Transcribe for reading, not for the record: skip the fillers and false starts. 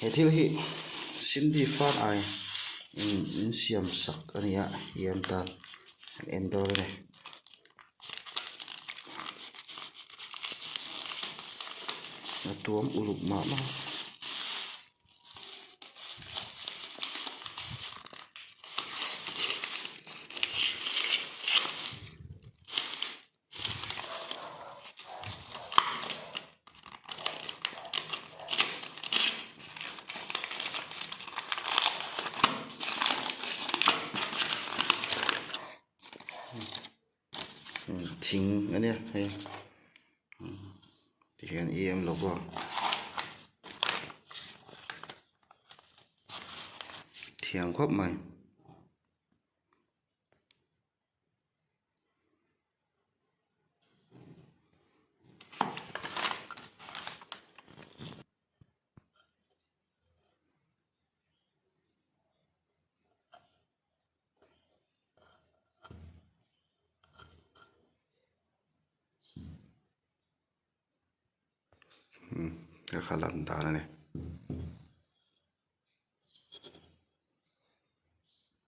he thil hi Cindy fan ai in siam sak ania yam tan endor ne na tuam uluk ma thing ania he thì hiện em lộc vào thiang khóc mày cái khả năng ta này